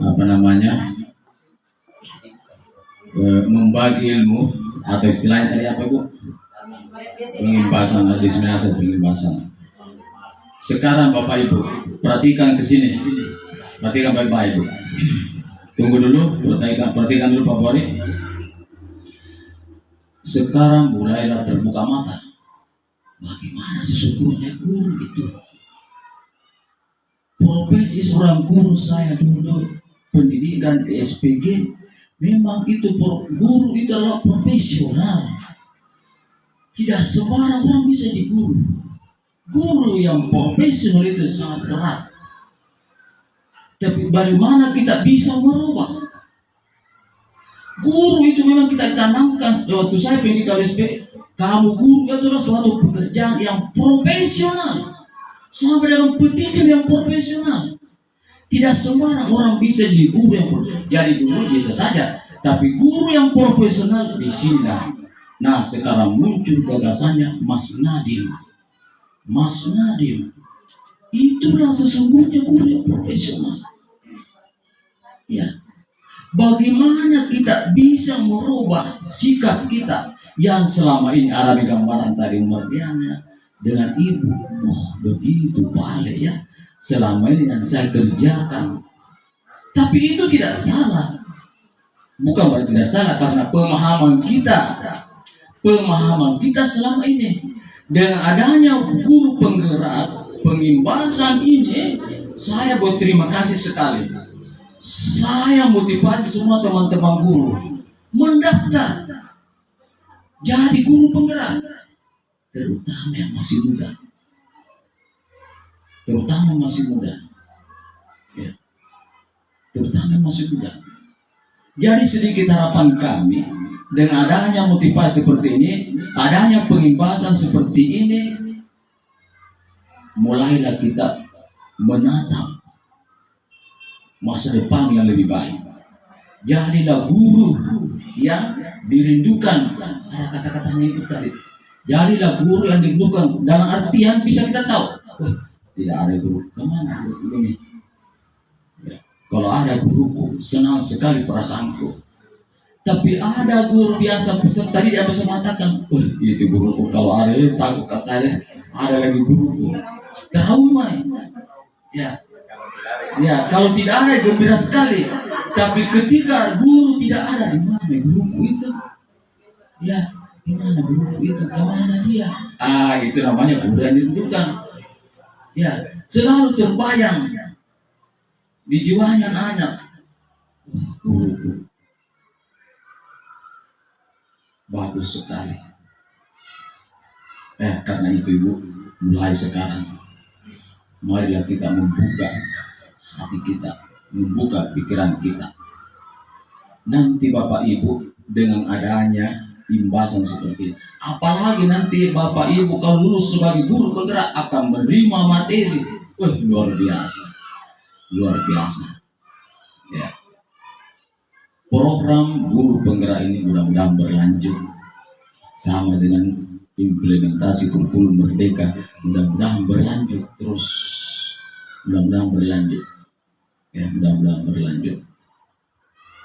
apa namanya, membagi ilmu atau istilahnya tadi apa Bu? Pengimbasan, diseminasi pengimbasan. Sekarang Bapak Ibu perhatikan ke sini, perhatikan baik-baik Ibu. Tunggu dulu, perhatikan dulu Pak Bori. Sekarang mulailah terbuka mata. Bagaimana sesungguhnya guru itu? Profesi seorang guru saya dulu pendidikan di SPG, memang itu guru itu adalah profesional. Tidak sembarang orang bisa diguru. Guru yang profesional itu sangat berat. Tapi bagaimana kita bisa merubah? Guru itu memang kita tanamkan. Waktu saya pendidikan SPG, kamu guru itu adalah suatu pekerjaan yang profesional. Sampai dengan pendidikan yang profesional. Tidak sembarang orang bisa jadi guru yang profesional. Jadi guru bisa saja, tapi guru yang profesional di sini. Nah, sekarang muncul gagasannya Mas Nadiem. Mas Nadiem, itulah sesungguhnya guru yang profesional. Ya, bagaimana kita bisa merubah sikap kita yang selama ini ada di gambaran tadi Mardiana dengan ibu, oh begitu balik ya, selama ini yang saya kerjakan. Tapi itu tidak salah. Bukan berarti tidak salah, karena pemahaman kita selama ini dengan adanya guru penggerak pengimbasan ini, saya berterima kasih sekali. Saya motivasi semua teman-teman guru mendaftar jadi guru penggerak, terutama yang masih muda, ya, terutama yang masih muda. Jadi sedikit harapan kami dengan adanya motivasi seperti ini, adanya pengimbasan seperti ini, mulailah kita menatap masa depan yang lebih baik. Jadilah guru yang dirindukan. Ada kata-katanya itu tadi. Jadilah guru yang dirindukan. Dalam artian bisa kita tahu, tidak ada guru kemana guru ini. Ya. Kalau ada guruku, senang sekali perasaanku. Tapi ada guru biasa, tadi dia bisa mengatakan, itu guruku. Kalau ada takut ke saya, ada lagi guruku. Trauma. Ya. Ya, kalau tidak ada gembira sekali. Tapi ketika guru tidak ada, di mana guruku itu? Ya, di mana guruku itu? Kemana dia? Itu namanya guru yang dirindukan. Ya, selalu terbayang di jiwanya anak. Guruku bagus sekali. Karena itu Ibu, mulai sekarang marilah kita membuka hati kita, membuka pikiran kita. Nanti Bapak Ibu dengan adanya imbasan seperti ini, apalagi nanti Bapak Ibu kalau lulus sebagai guru penggerak akan menerima materi, luar biasa, ya. Program guru penggerak ini mudah-mudahan berlanjut sama dengan implementasi kurikulum Merdeka, mudah-mudahan berlanjut terus, ya, mudah-mudahan berlanjut.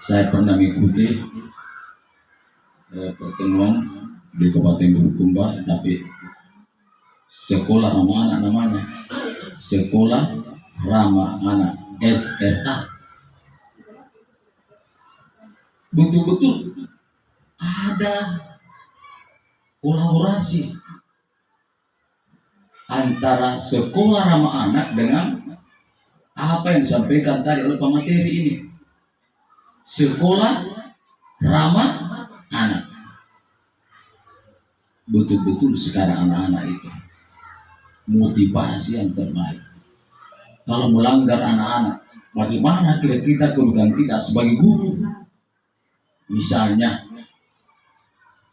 Saya pernah mengikuti pertemuan di Kabupaten Bulukumba, tapi sekolah ramah anak namanya, sekolah ramah anak SRA. Betul-betul ada kolaborasi antara sekolah ramah anak dengan apa yang disampaikan tadi oleh pemateri ini. Sekolah ramah anak. Betul-betul sekarang anak-anak itu motivasi yang terbaik. Kalau melanggar anak-anak, bagaimana kira-kira kerugian kita sebagai guru? Misalnya,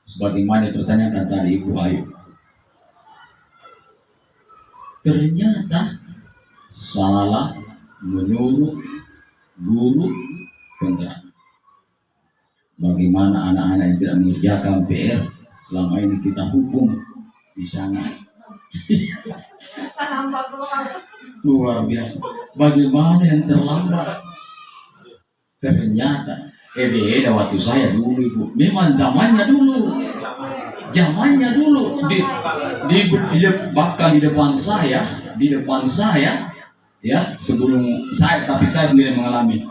sebagaimana dipertanyakan tadi Ibu Ayu, ternyata salah menurut guru penggerak. Bagaimana anak-anak yang tidak mengerjakan PR selama ini kita hukum di sana. Luar biasa. Bagaimana yang terlambat? Ternyata beda waktu saya dulu Ibu. Memang zamannya dulu. Zamannya dulu bahkan di depan saya ya, sebelum saya, tapi saya sendiri mengalami.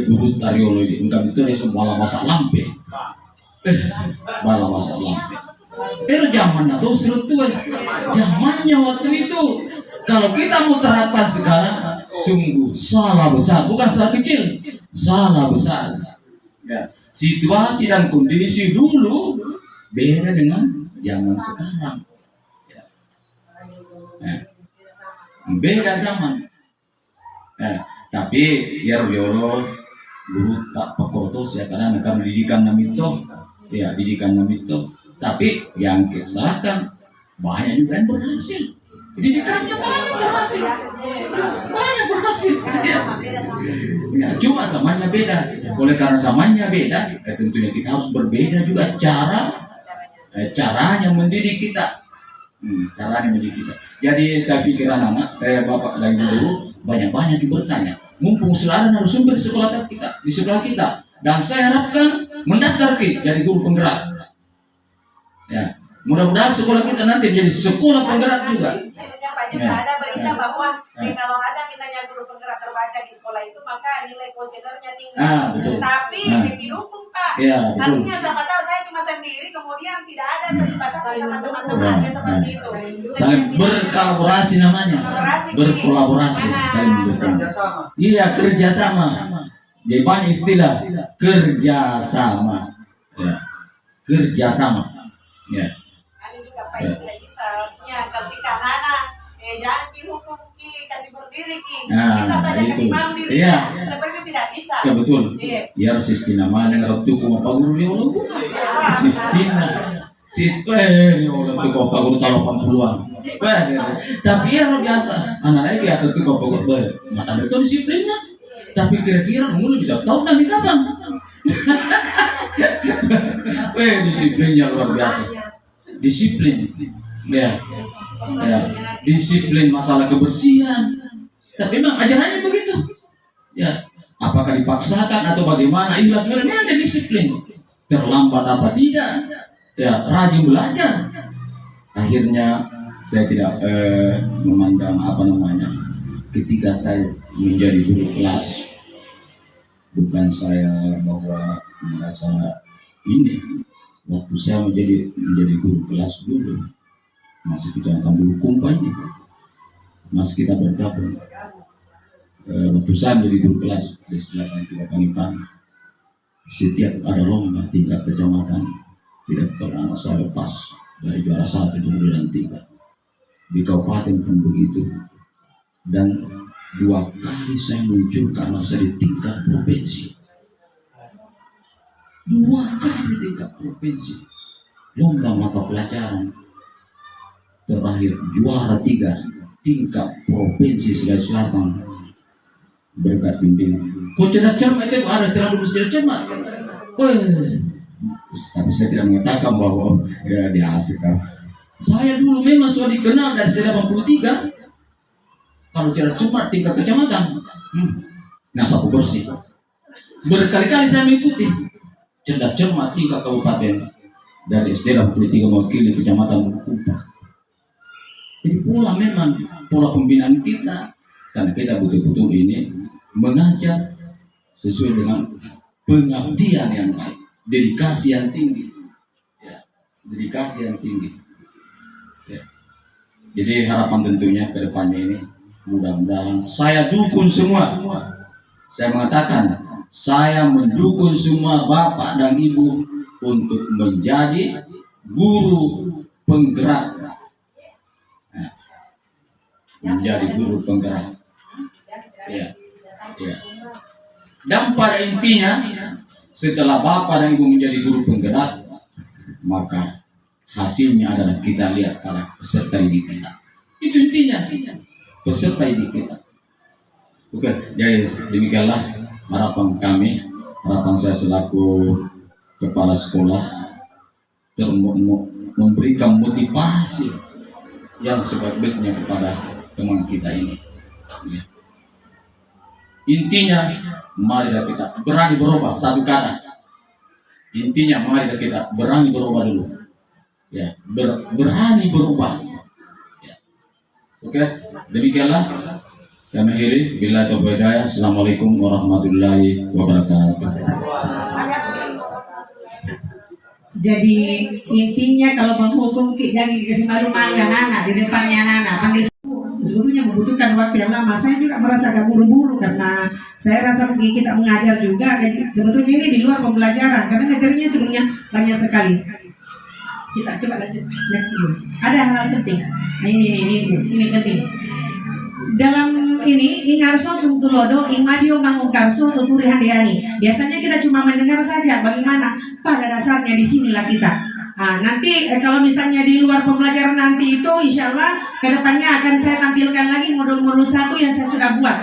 Guru Tariolo ini enggak betul ya, bala masak lampe. Bala masak lampe. Zamannya tuh seru tuh. Zamannya waktu itu. Kalau kita mau terapkan sekarang, sungguh salah besar, bukan salah kecil, salah besar. Ya, situasi dan kondisi dulu beda dengan zaman sekarang. Ya. Ya. Beda zaman. Ya. Tapi ya Riolo guru tak pakotos ya, karena mereka pendidikan namito, ya didikan namito. Tapi yang kita salahkan banyak juga yang berhasil. Didikannya banyak berhasil. Ya, cuma zamannya beda. Oleh karena zamannya beda, tentunya kita harus berbeda juga caranya mendidik kita. Caranya mendidik kita. Jadi saya pikir anak-anak, bapak dan guru banyak-banyak bertanya. Mumpung sudah ada narasumber di sekolah kita, dan saya harapkan mendaftar jadi guru penggerak. Ya, mudah-mudahan sekolah kita nanti menjadi sekolah penggerak juga. Ada berita bahwa kalau ada misalnya guru penggerak terbaca di sekolah itu, maka nilai kuesionernya tinggi. Betul. Tapi didukung Pak. Ya, artinya siapa tahu saya cuma sendiri, kemudian tidak ada peribahasa sama teman-teman seperti itu. Saling berkolaborasi namanya. Berkolaborasi. Saling berkolaborasi. Iya, kerjasama. Dia banyak istilah kerjasama. Ya, kerjasama. Ya. Ada juga Pak yang tidak bisa. Ketika anak jangan dihukum kasih berdiri bisa saja kasih malu diri. Seperti itu tidak bisa. Ya betul. Ya harus sistina mana nggak tuh kok apa guru dia ulang. Sistina. Ya ulang tuh kok apa guru taruh 80-an. Tapi ya biasa. Anak-anak biasa tuh kok mata betul disiplinnya. Tapi kira-kira mulu kita tahu nanti kapan. Disiplinnya luar biasa. Disiplin. Ya, disiplin masalah kebersihan. Tapi memang ajarannya begitu. Ya, apakah dipaksakan atau bagaimana? Ikhlas memang ada disiplin. Terlambat apa tidak? Ya, rajin belajar. Akhirnya saya tidak memandang ketika saya menjadi guru kelas, bukan saya bahwa merasa ini. Waktu saya menjadi guru kelas dulu, masih kita akan dulu kumpulnya, masih kita bergabung. Waktu saya menjadi guru kelas di sekolah Panipan, setiap ada lomba tingkat kecamatan, tidak pernah saya lepas dari juara 1 dan 3. Di kabupaten pun begitu, dan 2 kali saya muncul karena saya di tingkat provinsi. 2 kali tingkat provinsi, lomba mata pelajaran. Terakhir juara 3 tingkat provinsi Sulawesi Selatan berkat bimbingan. Kok cermat itu ada terlalu cermat. Tapi saya tidak mengatakan bahwa ya dia asik. Saya dulu memang sudah dikenal dari 83. Kalau cermat tingkat kecamatan, sapu bersih. Berkali-kali saya mengikuti. Cermat tingkat kabupaten dari SD 83 mewakili kecamatan Kupang. Jadi pola pembinaan kita, karena kita betul-betul ini mengajar sesuai dengan pengabdian yang baik, dedikasi yang tinggi, ya, dedikasi yang tinggi. Ya. Jadi harapan tentunya ke depannya ini, mudah-mudahan saya dukung semua. Saya mengatakan, saya mendukung semua bapak dan ibu untuk menjadi guru penggerak. Menjadi guru penggerak. Ya. Dan pada intinya, setelah bapak dan ibu menjadi guru penggerak, maka hasilnya adalah kita lihat pada peserta didik kita. Itu intinya, peserta didik kita. Oke, jadi demikianlah harapan kami, harapan saya selaku kepala sekolah, memberikan motivasi yang sebaik-baiknya kepada teman kita ini. Ya. Intinya, marilah kita berani berubah. Satu kata. Intinya, marilah kita berani berubah dulu. Ya, berani berubah. Ya. Oke, demikianlah kami akhiri. Bila taufiq hidayah. Assalamualaikum warahmatullahi wabarakatuh. Jadi intinya kalau menghukum jangan dikasih malu anak-anak di depannya anak-anak. Panggil sebetulnya membutuhkan waktu yang lama. Saya juga merasa agak buru-buru karena saya rasa kita mengajar juga. Jadi sebetulnya ini di luar pembelajaran karena materinya sebenarnya banyak sekali. Kita coba lanjut next dulu. Ada hal penting. Nah, ini penting. Dalam ini ingarso sungtulodo imadio mangungkarso tuturi handiani. Biasanya kita cuma mendengar saja. Bagaimana? Pada dasarnya di sinilah kita. Nah, nanti kalau misalnya di luar pembelajaran nanti itu insya Allah kedepannya akan saya tampilkan lagi modul-modul 1 yang saya sudah buat.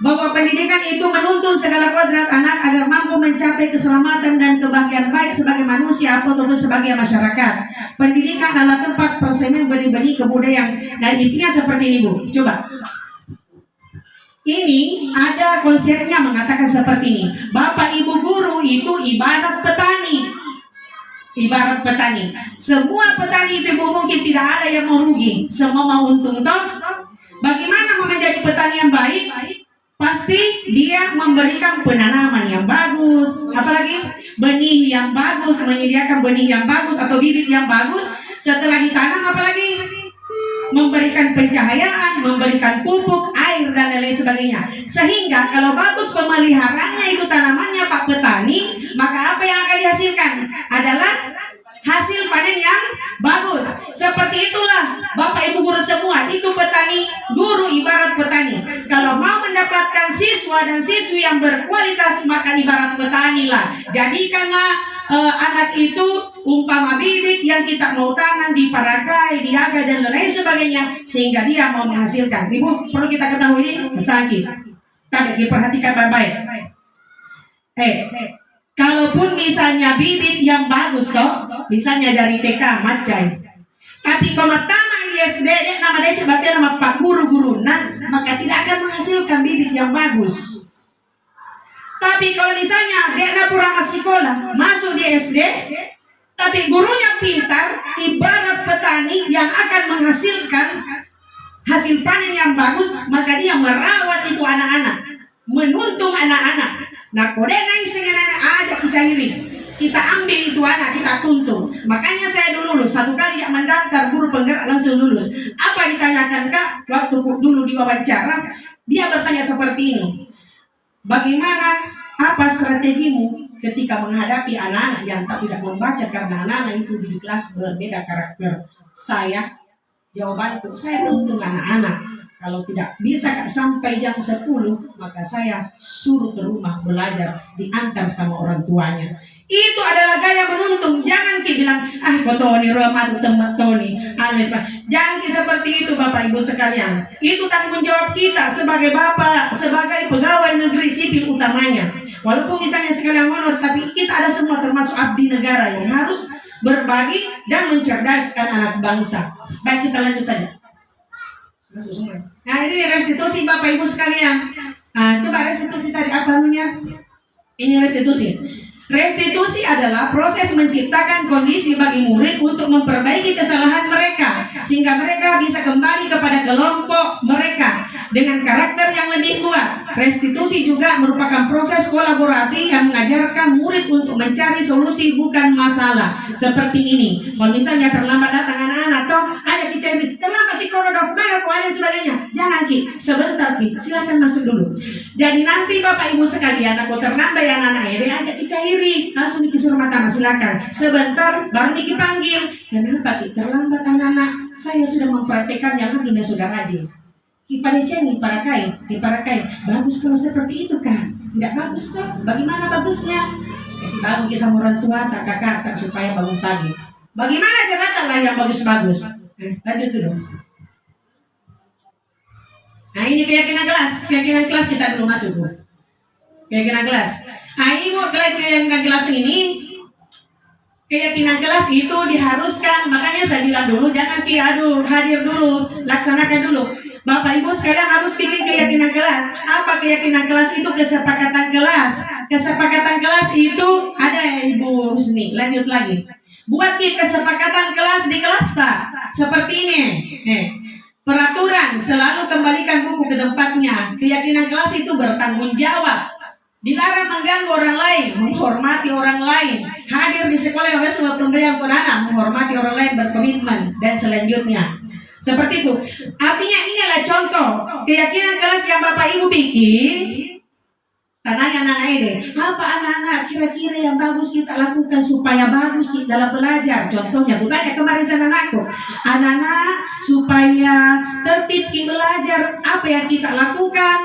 Bahwa pendidikan itu menuntun segala kodrat anak agar mampu mencapai keselamatan dan kebahagiaan baik sebagai manusia ataupun sebagai masyarakat. Pendidikan adalah tempat persemian benih-benih kebudayaan. Nah, intinya seperti ini, Bu. Coba. Ini ada konsepnya mengatakan seperti ini. Bapak Ibu guru itu ibarat petani. Ibarat petani. Semua petani itu mungkin tidak ada yang mau rugi. Semua mau untung toh. Bagaimana mau menjadi petani yang baik? Pasti dia memberikan penanaman yang bagus, apalagi benih yang bagus, menyediakan benih yang bagus atau bibit yang bagus. Setelah ditanam apalagi memberikan pencahayaan, memberikan pupuk, air dan lain sebagainya. Sehingga kalau bagus pemeliharaannya itu tanamannya Pak petani, maka apa yang akan dihasilkan adalah hasil panen yang bagus. Seperti itulah Bapak Ibu guru semua, itu petani, guru ibarat petani. Kalau mau mendapatkan siswa dan siswi yang berkualitas, maka ibarat petani lah. Jadikanlah anak itu umpama bibit yang kita mau tanam di Parakai, di Aga dan lain sebagainya, sehingga dia mau menghasilkan. Ibu perlu kita ketahui ini, mustahil. Tapi diperhatikan baik-baik. Kalaupun misalnya bibit yang bagus toh, misalnya dari TK Macai, tapi kalau taman di SD nama dia coba nama Pak guru-guru, nah maka tidak akan menghasilkan bibit yang bagus. Tapi kalau misalnya dia purama sekolah masuk di SD, tapi gurunya pintar, ibarat petani yang akan menghasilkan hasil panen yang bagus, maka dia merawat itu anak-anak, menuntung anak-anak. Nah, kode naik sengaja ajak dicairi. Kita ambil itu anak, kita tuntun. Makanya saya dulu lulus. Satu kali yang mendaftar guru penggerak langsung lulus. Apa ditanyakan Kak? Waktu dulu diwawancara, dia bertanya seperti ini. Bagaimana, apa strategimu ketika menghadapi anak-anak yang tidak membaca karena anak-anak itu di kelas berbeda karakter? Saya, jawabanku, saya nuntun anak-anak. Kalau tidak bisa Kak sampai jam 10, maka saya suruh ke rumah belajar, diantar sama orang tuanya. Itu adalah gaya menuntun. Jangan Ki bilang, Tony, Roma, tempat Tony. Jangan Ki seperti itu Bapak Ibu sekalian. Itu tanggung jawab kita sebagai bapak, sebagai pegawai negeri sipil utamanya. Walaupun misalnya sekalian honor, tapi kita ada semua termasuk abdi negara yang harus berbagi dan mencerdaskan anak bangsa. Baik, kita lanjut saja. Nah, ini restitusi Bapak Ibu sekalian. Nah, coba restitusi tadi apa namanya? Ini restitusi. Restitusi adalah proses menciptakan kondisi bagi murid untuk memperbaiki kesalahan mereka sehingga mereka bisa kembali kepada kelompok mereka dengan karakter yang lebih kuat. Restitusi juga merupakan proses kolaboratif yang mengajarkan murid untuk mencari solusi bukan masalah. Seperti ini. Kalau misalnya terlambat datang anak-anak toh, ayo Ki, terlambat si korodok, mana kok ada sebagainya. Jangan Ki, sebentar Ki, silakan masuk dulu. Jadi nanti Bapak Ibu sekalian, aku terlambat ya anak-anak ya, dia ajak Ki cairi, langsung Ki suruh mata silakan. Sebentar baru Ki panggil. Kenapa Ki terlambat anak-anak? Saya sudah mempraktekkan yang dunia sudah rajin. Ki Padeceni, Parakai, bagus kalau seperti itu kan? Tidak bagus toh? Bagaimana bagusnya? Kasih bangun Ki sama orang tua, tak kakak, tak supaya bangun pagi. Bagaimana caranya yang bagus-bagus? Lanjut dulu. Nah, ini keyakinan kelas kita dulu masuk Bu. Keyakinan kelas. Nah, ini Bu, keyakinan kelas ini, keyakinan kelas itu diharuskan. Makanya saya bilang dulu, jangan Ki, hadir dulu, laksanakan dulu. Bapak Ibu sekalian harus bikin keyakinan kelas. Apa keyakinan kelas itu? Kesepakatan kelas. Kesepakatan kelas itu ada ya Ibu Husni. Lanjut lagi. Buat kesepakatan kelas di kelas tak? Seperti ini. Peraturan selalu kembalikan buku ke tempatnya. Keyakinan kelas itu bertanggung jawab. Dilarang mengganggu orang lain, menghormati orang lain. Hadir di sekolah yang bersama pemberian untuk anak, menghormati orang lain, berkomitmen, dan selanjutnya. Seperti itu. Artinya inilah contoh keyakinan kelas yang Bapak Ibu bikin. Tanya anak-anak ini, apa anak-anak kira-kira yang bagus kita lakukan supaya bagus kita dalam belajar? Contohnya, tanya kemarin sama anakku, anak-anak supaya tertib kita belajar, apa yang kita lakukan?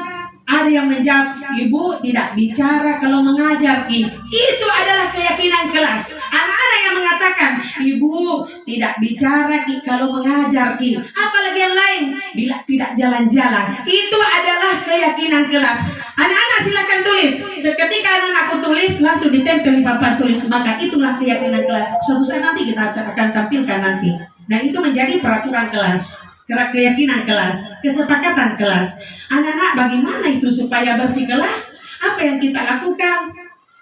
Ada yang menjawab, ibu tidak bicara kalau mengajar Ki. Itu adalah keyakinan kelas. Anak-anak yang mengatakan, ibu tidak bicara Ki kalau mengajar Ki. Apalagi yang lain, bila tidak jalan-jalan. Itu adalah keyakinan kelas. Anak-anak silakan tulis. Seketika anak-anakku tulis, langsung ditempel di papan tulis. Maka itulah keyakinan kelas. Suatu saat nanti kita akan tampilkan nanti. Nah itu menjadi peraturan kelas, keyakinan kelas, kesepakatan kelas. Anak-anak bagaimana itu supaya bersih kelas? Apa yang kita lakukan?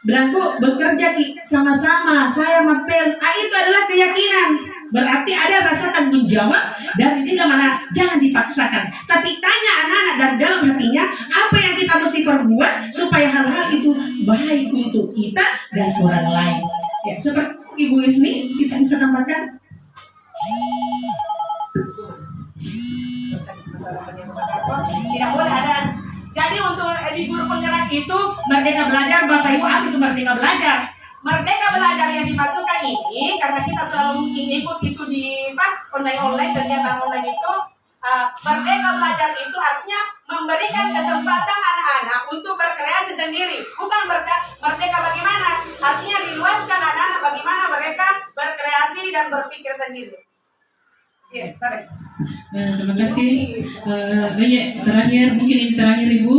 Belangku bekerja sama-sama, saya mapel. Itu adalah keyakinan. Berarti ada rasa tanggung jawab dari dia mana? Jangan dipaksakan. Tapi tanya anak-anak dari dalam hatinya, apa yang kita mesti perbuat supaya hal-hal itu baik untuk kita dan orang lain. Ya, seperti Ibu Ismi, kita bisa tambahkan. Tidak boleh ada. Jadi untuk di guru penggerak itu merdeka belajar, Bapak Ibu, apa itu merdeka belajar? Merdeka belajar yang dimasukkan ini karena kita selalu ikut itu di online kegiatan online itu. Merdeka belajar itu artinya memberikan kesempatan anak-anak untuk berkreasi sendiri. Bukan merdeka bagaimana? Artinya diluaskan anak-anak bagaimana mereka berkreasi dan berpikir sendiri. Ya, tarik. Terima kasih. Terakhir, mungkin ini terakhir Ibu.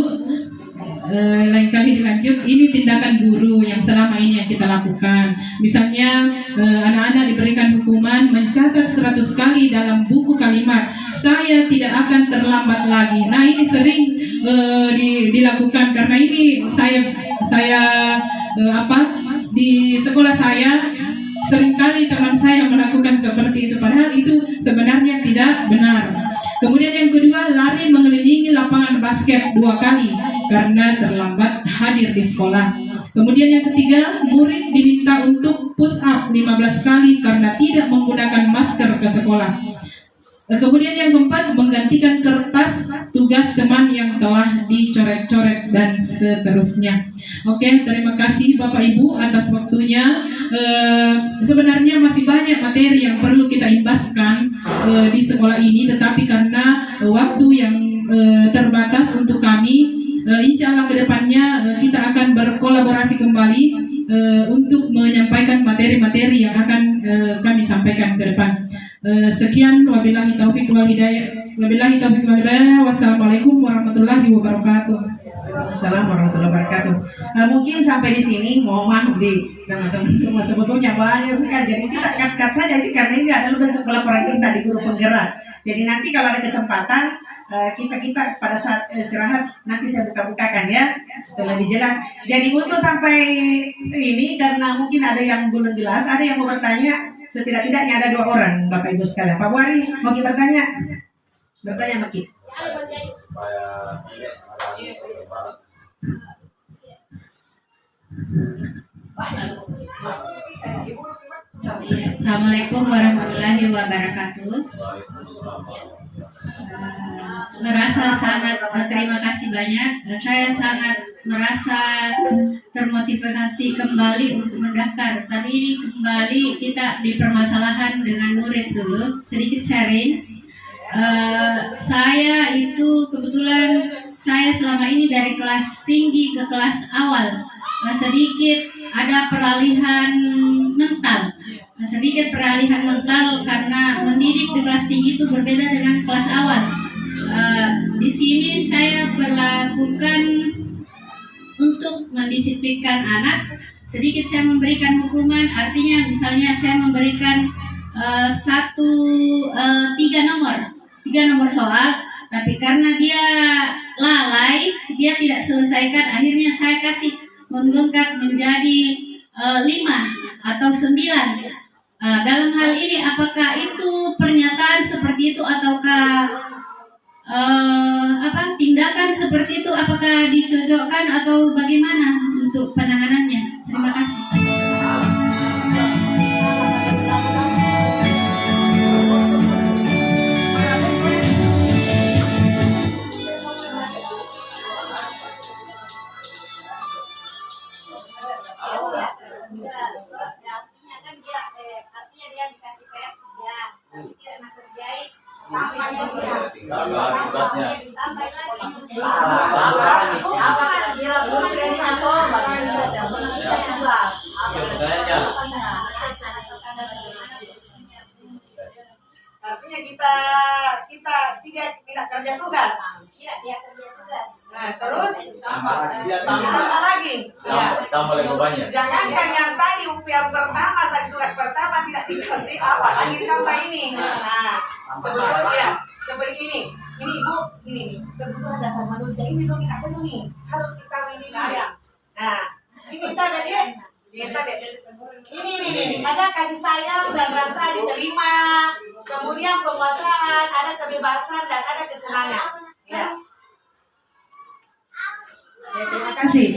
Lain kali dilanjut. Ini tindakan guru yang selama ini yang kita lakukan. Misalnya anak-anak diberikan hukuman mencatat 100 kali dalam buku kalimat, saya tidak akan terlambat lagi. Nah ini sering dilakukan karena ini saya di sekolah saya seringkali teman saya melakukan seperti itu, padahal itu sebenarnya tidak benar. Kemudian yang kedua, lari mengelilingi lapangan basket 2 kali karena terlambat hadir di sekolah. Kemudian yang ketiga, murid diminta untuk push up 15 kali karena tidak menggunakan masker ke sekolah. Kemudian yang keempat, menggantikan kertas tugas teman yang telah dicoret-coret dan seterusnya. Oke, terima kasih Bapak Ibu atas waktunya. Sebenarnya masih banyak materi yang perlu kita imbaskan di sekolah ini, tetapi karena waktu yang terbatas untuk kami, insya Allah kedepannya kita akan berkolaborasi kembali untuk menyampaikan materi-materi yang akan kami sampaikan ke depan. Sekian, wabillahi taufiq wal hidayah. Wassalamualaikum warahmatullahi wabarakatuh. Assalamualaikum warahmatullahi wabarakatuh. Mungkin sampai di sini, mohon maaf di teman-teman semua, sebetulnya banyak sekali. Jadi kita cut saja ini karena ini adalah bentuk pelaporan kita di guru penggerak. Jadi nanti kalau ada kesempatan kita pada saat istirahat nanti saya buka-bukakan ya supaya lebih jelas. Jadi untuk sampai ini karena mungkin ada yang belum jelas, ada yang mau bertanya. Setidak-tidaknya ada 2 orang Bapak Ibu sekalian. Pak Buari mau bertanya? Bertanya Maki. Assalamualaikum warahmatullahi wabarakatuh. Merasa sangat terima kasih banyak. Saya sangat merasa termotivasi kembali untuk mendaftar. Tapi ini kembali kita di permasalahan dengan murid dulu. Sedikit sharing. Saya itu kebetulan saya selama ini dari kelas tinggi ke kelas awal sedikit ada peralihan mental. Sedikit peralihan mental karena mendidik di kelas tinggi itu berbeda dengan kelas awal. Di sini saya berlakukan untuk mendisiplinkan anak. Sedikit saya memberikan hukuman, artinya misalnya saya memberikan 3 nomor soal. Tapi karena dia lalai, dia tidak selesaikan. Akhirnya saya kasih membengkak menjadi 5 atau 9. Dalam hal ini apakah itu pernyataan seperti itu ataukah tindakan seperti itu, apakah dicocokkan atau bagaimana untuk penanganannya? Terima kasih. Artinya kita tidak kerja tugas. Nah, terus tambah lagi. Tambah lebih banyak. Jangankan yang tadi yang pertama, tadi tugas pertama tidak dikasih apa lagi ditambah ini. Nah, seperti ini. Ini Ibu, ini nih kebutuhan dasar manusia ini tuh kita penuhi, harus kita miliki. Nah, ini kita ini ada kasih sayang dan rasa diterima, kemudian penguasaan, ada kebebasan dan ada kesenangan. Ya. Terima kasih.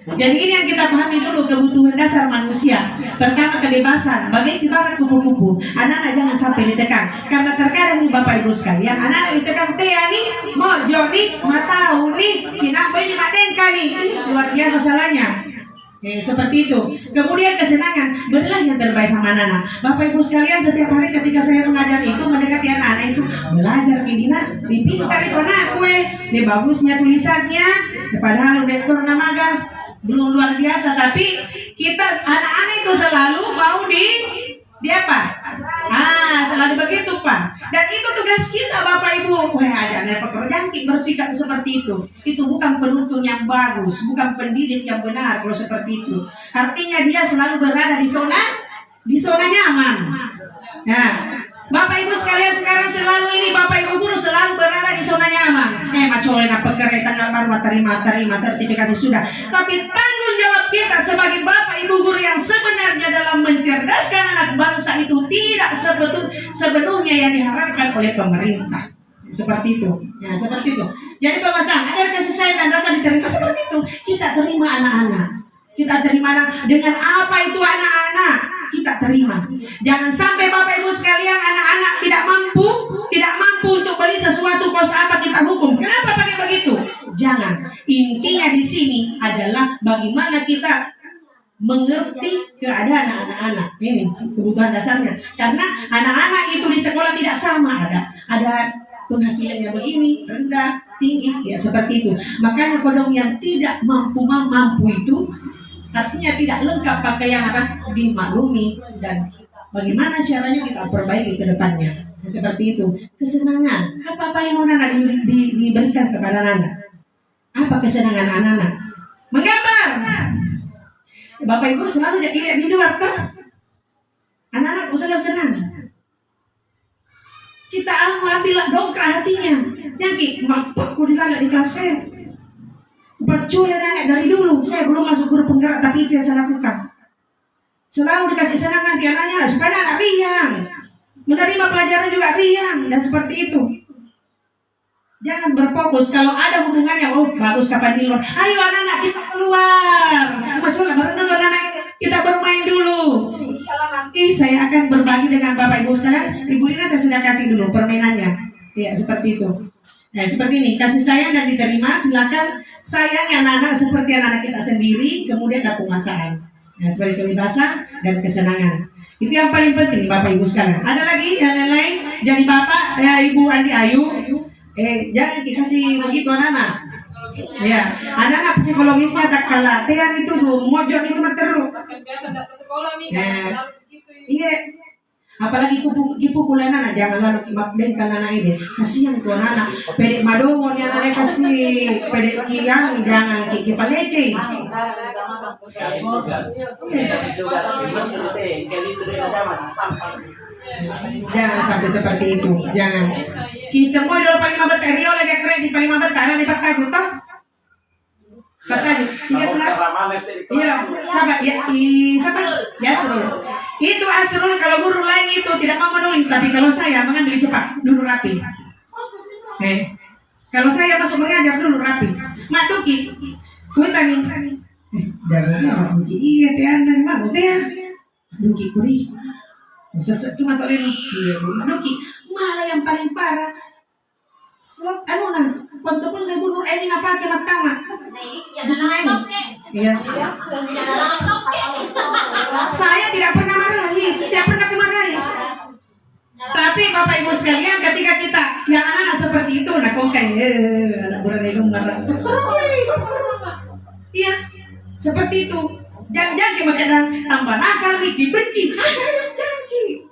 Jadi ini yang kita pahami dulu, kebutuhan dasar manusia. Pertama, kebebasan. Bagai ibarat kupu-kupu, anak-anak jangan sampai ditekan. Karena terkadang nih Bapak Ibu sekalian, anak-anak ditekan, nih, mojo nih, matau nih, cinampai nih, madengka nih. Luar biasa salahnya. Seperti itu. Kemudian kesenangan, berilah yang terbaik sama anak-anak. Bapak Ibu sekalian, setiap hari ketika saya mengajar itu, mendekati anak-anak itu, belajar Dina, dipintar itu anak kue, dia bagusnya tulisannya, padahal rektor namaga belum luar biasa, tapi kita anak-anak itu selalu mau di apa? Selalu begitu Pak. Dan itu tugas kita Bapak Ibu. Ajarnya pekerjaan kita bersikap seperti itu. Itu bukan penuntun yang bagus, bukan pendidik yang benar kalau seperti itu. Artinya dia selalu berada di zona nyaman. Nah, Bapak Ibu sekalian sekarang selalu ini Bapak Ibu guru selalu berada di zona nyaman. Macolena pekerjaan tanggal baru terima sertifikasi sudah. Tapi tanggung jawab kita sebagai Bapak Ibu guru yang sebenarnya dalam mencerdaskan anak bangsa itu tidak sepenuhnya yang diharapkan oleh pemerintah. Seperti itu. Ya, seperti itu. Jadi pemasangan ada kasih sayang dan rasa diterima seperti itu. Kita terima anak-anak. Kita terima dengan apa itu anak-anak. Kita terima. Jangan sampai Bapak Ibu sekalian anak-anak tidak mampu untuk beli sesuatu kos apa kita hukum. Kenapa pakai begitu? Jangan. Intinya di sini adalah bagaimana kita mengerti keadaan anak-anak. Ini kebutuhan dasarnya. Karena anak-anak itu di sekolah tidak sama, ada penghasilannya begini, rendah, tinggi, ya seperti itu. Makanya kodong yang tidak mampu itu artinya tidak lengkap pakaian akan dimaklumi dan bagaimana caranya kita perbaiki ke depannya. Seperti itu. Kesenangan. Apa yang mau anak diberikan kepada anak? Apa kesenangan anak-anak? Menggambar. Bapak Ibu selalu lihat di luar tuh. Anak-anak selalu senang. Kita ambil dongkrak hatinya. Yang aku dilalak di kelas saya. Kepaculan anak dari dulu. Saya belum masuk guru penggerak, tapi itu yang saya lakukan. Selalu dikasih senangan di anaknya supaya anak riang. Menerima pelajaran juga riang. Dan seperti itu. Jangan berfokus kalau ada hubungannya. Bagus kapan di luar. Ayo anak-anak kita keluar. Maksudnya baru anak-anak kita bermain dulu. Insya Allah nanti saya akan berbagi dengan Bapak Ibu sekalian. Ibu Lina saya sudah kasih dulu permainannya. Ya seperti itu. Nah seperti ini, kasih sayang dan diterima. Silakan sayangi anak-anak seperti anak-anak kita sendiri. Kemudian ada penguasaan. Nah seperti kebebasan dan kesenangan. Itu yang paling penting Bapak Ibu sekalian. Ada lagi yang lain-lain. Jadi Bapak, Ibu Andi Ayu, jangan dikasih begitu anak-anak. Ya, anak-anak psikologisnya tak kalah. Tean itu mojok itu berteruk. Iya. Apalagi kipukulan anak, jangan lalu kimapdenkan anak ini. Kasihan itu anak. Pedek madongon yang anak kasih pedek kiang, jangan kipalece. Jangan sampai seperti itu, jangan. Semua dulu paling mabet Rio lagi keren di paling mabet karena di Pataju toh. Pataju, iya salah. Iya, sahabat ya, siapa? Yasrul. Itu Asrul kalau guru lain itu tidak mau menulis, tapi kalau saya mengambil cepat, dulu rapi. Kalau saya masuk mengajar dulu rapi. Mak Duki, kue tani. Dari Mak Duki, iya tian dari mana teh? Duki kuri. Sesek cuma tak lenu. Iya, Mak Duki. Malah yang paling parah. Pantopon na bunur ini napa ke matama. Iya. Saya tidak pernah marahi, tidak pernah kemarahi. Tapi Bapak Ibu sekalian, ketika kita yang anak-anak seperti itu, nak kongkai, anak berani marah. Iya, seperti itu. Jangan makadang tambah nakal, dibenci.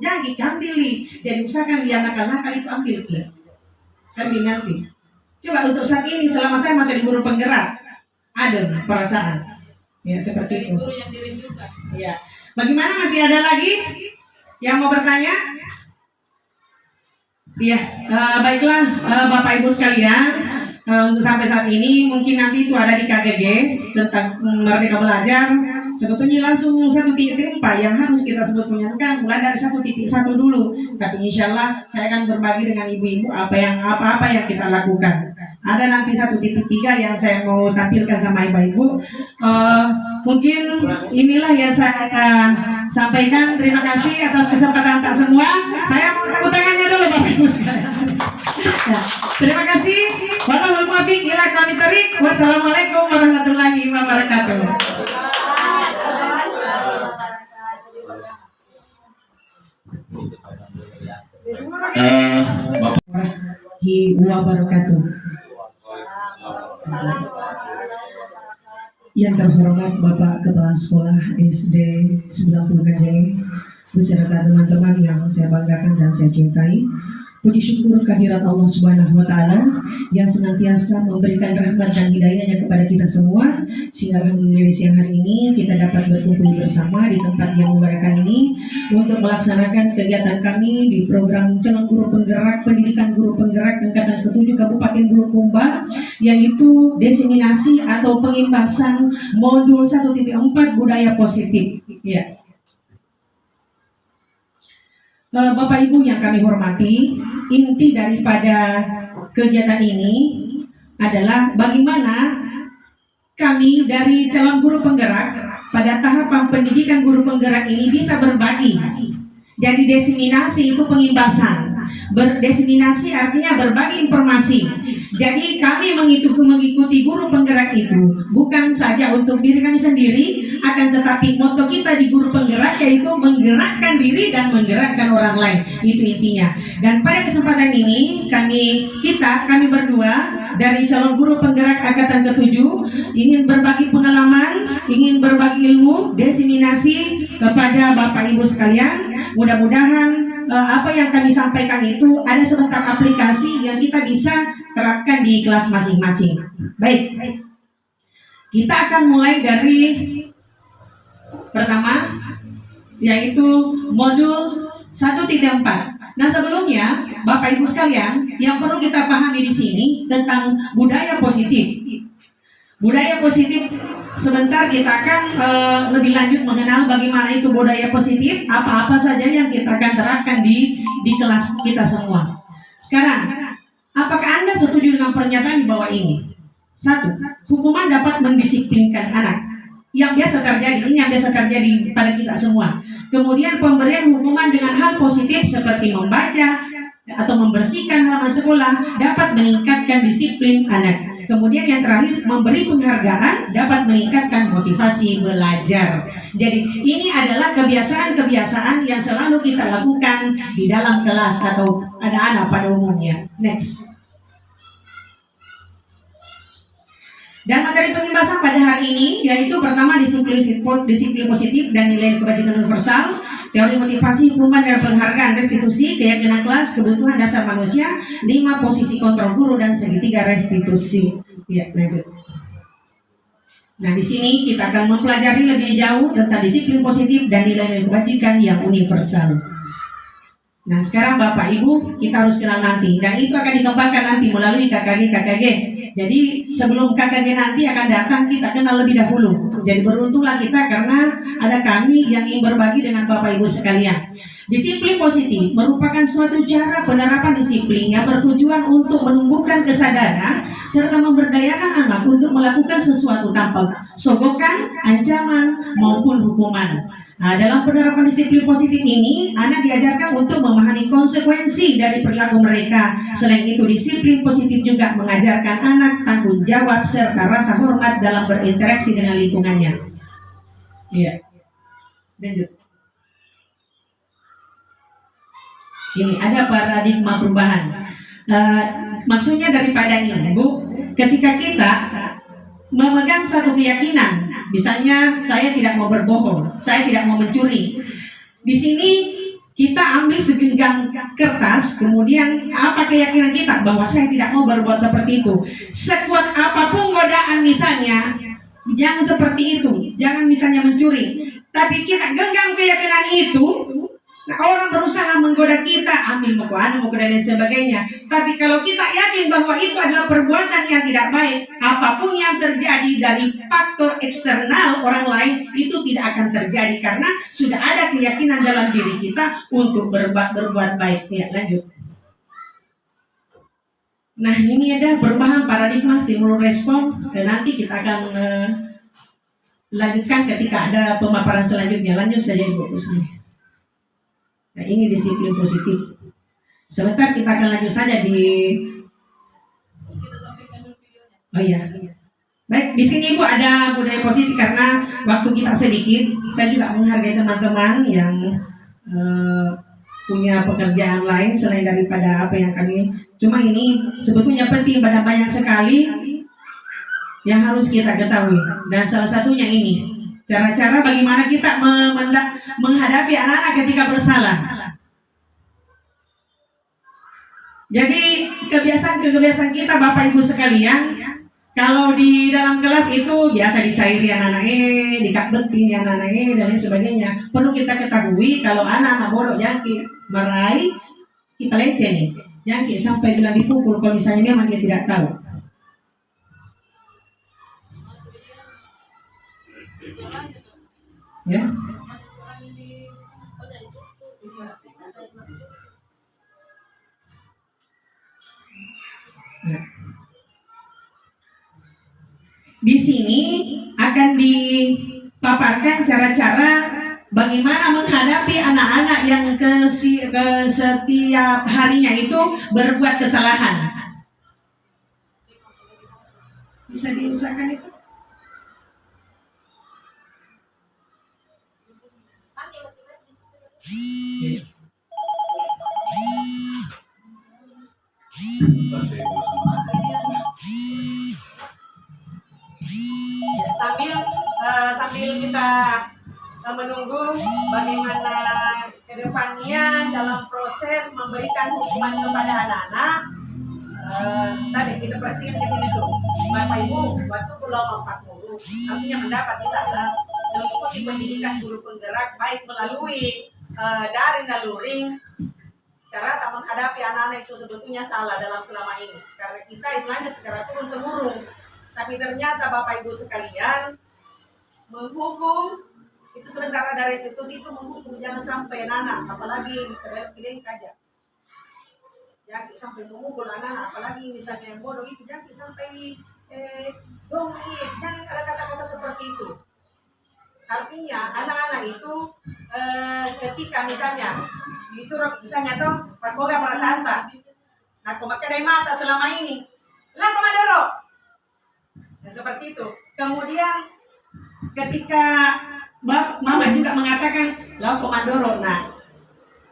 Jangan ambil. Jadi usahakan yang nakal-nakal itu ambil. Kan nanti. Coba untuk saat ini selama saya masih di guru penggerak ada perasaan ya seperti itu. Guru yang dirindukan. Ya. Bagaimana, masih ada lagi yang mau bertanya? Iya, baiklah Bapak Ibu sekalian, untuk sampai saat ini mungkin nanti itu ada di KGG tentang Merdeka Belajar. Sebetulnya langsung 1.4 yang harus kita sebetulnya kan mulai dari 1.1 dulu. Tapi insya Allah saya akan berbagi dengan ibu-ibu apa yang kita lakukan. Ada nanti 1.3 yang saya mau tampilkan sama ibu-ibu. Mungkin inilah yang saya sampaikan. Terima kasih atas kesempatan tak semua. Saya mau tepuk tangannya dulu Bapak Ibu sekalian. Ya, terima kasih. Wallahul muwaffiq ila aqwamit thoriq. Wassalamualaikum warahmatullahi wabarakatuh. Wabarakatuh. Yang terhormat Bapak Kepala Sekolah SD 90 Kanjeng beserta teman-teman yang saya banggakan dan saya cintai. Puji syukur kehadirat Allah Subhanahu wa Ta'ala yang senantiasa memberikan rahmat dan hidayahnya kepada kita semua, sehingga alhamdulillah siang hari ini kita dapat berkumpul bersama di tempat yang mubarak ini untuk melaksanakan kegiatan kami di program calon guru penggerak pendidikan guru penggerak angkatan ke-7 Kabupaten Bulukumba, yaitu diseminasi atau pengimbasan modul 1.4 budaya positif. Ya. Bapak Ibu yang kami hormati, inti daripada kegiatan ini adalah bagaimana kami dari calon guru penggerak pada tahapan pendidikan guru penggerak ini bisa berbagi. Jadi diseminasi itu pengimbasan. Berdiseminasi artinya berbagi informasi. Jadi kami mengikuti guru penggerak itu bukan saja untuk diri kami sendiri, akan tetapi moto kita di guru penggerak yaitu menggerakkan diri dan menggerakkan orang lain. Itu intinya. Dan pada kesempatan ini kami berdua dari calon guru penggerak angkatan ke-7 ingin berbagi pengalaman, ingin berbagi ilmu, diseminasi kepada Bapak Ibu sekalian. Mudah-mudahan apa yang kami sampaikan itu ada sebentar aplikasi yang kita bisa terapkan di kelas masing-masing. Baik, kita akan mulai dari pertama, yaitu modul 1.4. Nah, sebelumnya Bapak Ibu sekalian, yang perlu kita pahami di sini tentang budaya positif. Budaya positif, sebentar kita akan lebih lanjut mengenal bagaimana itu budaya positif, apa-apa saja yang kita akan terapkan di kelas kita semua. Sekarang, apakah Anda setuju dengan pernyataan di bawah ini? 1. Hukuman dapat mendisiplinkan anak. Yang biasa terjadi pada kita semua. Kemudian pemberian hukuman dengan hal positif seperti membaca atau membersihkan halaman sekolah dapat meningkatkan disiplin anak. Kemudian yang terakhir, memberi penghargaan dapat meningkatkan motivasi belajar. Jadi ini adalah kebiasaan-kebiasaan yang selalu kita lakukan di dalam kelas atau anak-anak pada umumnya. Next. Dan materi pengibasan pada hari ini yaitu pertama disiplin positif dan nilai kebajikan universal, teori motivasi, hukuman dan penghargaan, restitusi, keyakinan kelas, kebutuhan dasar manusia, 5 posisi kontrol guru dan segitiga restitusi. Ya, lanjut. Nah, di sini kita akan mempelajari lebih jauh tentang disiplin positif dan nilai kebajikan yang universal. Nah, sekarang Bapak Ibu kita harus kenal nanti, dan itu akan dikembangkan nanti melalui KKG. Jadi sebelum KKG nanti akan datang, kita kenal lebih dahulu. Jadi beruntunglah kita karena ada kami yang ingin berbagi dengan Bapak Ibu sekalian. Disiplin positif merupakan suatu cara penerapan disiplin yang bertujuan untuk menumbuhkan kesadaran serta memberdayakan anak untuk melakukan sesuatu tanpa sogokan, ancaman maupun hukuman. Nah, dalam penerapan disiplin positif ini, anak diajarkan untuk memahami konsekuensi dari perilaku mereka. Selain itu, disiplin positif juga mengajarkan anak tanggung jawab serta rasa hormat dalam berinteraksi dengan lingkungannya. Iya. Lanjut. Ini ada paradigma perubahan. Maksudnya daripada ini, Bu, ketika kita memegang satu keyakinan, misalnya saya tidak mau berbohong, saya tidak mau mencuri. Di sini kita ambil segenggam kertas, kemudian apa keyakinan kita bahwa saya tidak mau berbuat seperti itu. Sekuat apapun godaan misalnya, jangan seperti itu, jangan misalnya mencuri. Tapi kita genggam keyakinan itu. Nah, orang berusaha menggoda kita, ambil menggoda dan sebagainya. Tapi kalau kita yakin bahwa itu adalah perbuatan yang tidak baik, apapun yang terjadi dari faktor eksternal orang lain itu tidak akan terjadi karena sudah ada keyakinan dalam diri kita untuk berbuat baik. Ya, lanjut. Nah, ini ada perubahan paradigma stimulus respon. Nanti kita akan lanjutkan ketika ada pemaparan selanjutnya. Lanjut saja Ibu Kusni. Nah, ini disiplin positif. Sebentar kita akan lanjut saja di. Oh iya. Baik, di sini Ibu ada budaya positif karena waktu kita sedikit. Saya juga menghargai teman-teman yang punya pekerjaan lain selain daripada apa yang kami. Cuma ini sebetulnya penting, pada banyak sekali yang harus kita ketahui. Dan salah satunya ini. Cara-cara bagaimana kita menghadapi anak-anak ketika bersalah. Jadi kebiasaan kita Bapak Ibu sekalian, kalau di dalam kelas itu biasa dicairi anak-anak ini, dikakbetin anak-anak ini dan lain sebagainya. Perlu kita ketahui kalau anak-anak bodoh jangkit meraih, kita leceh nih. Jangkit sampai bilang dipukul kalau misalnya memang dia tidak tahu. Ya. Di sini akan dipaparkan cara-cara bagaimana menghadapi anak-anak yang setiap harinya itu berbuat kesalahan. Bisa diusahakan itu? Sambil kita menunggu bagaimana kedepannya dalam proses memberikan hukuman kepada anak-anak, tadi kita perhatikan ke sini dulu, Bapak Ibu, waktu belum 40, artinya mendapat di sana mengikuti pendidikan guru penggerak baik melalui daring dan luring. Cara tak menghadapi anak-anak itu sebetulnya salah dalam selama ini, karena kita istilahnya secara turun temurun. Tapi ternyata Bapak Ibu sekalian, menghukum itu sementara dari restitusi itu menghukum jangan sampai anak, apalagi terhadap kileng aja. Jangan sampai memukul anak, apalagi misalnya yang bodoh itu jangan sampai jangan ada kata-kata seperti itu. Artinya anak-anak itu ketika misalnya disuruh misalnya toh pakoga perasaan tak, nah komakai dari mata selama ini, lah komadoro. Nah seperti itu. Kemudian ketika Mama juga mengatakan lah komandoro, nah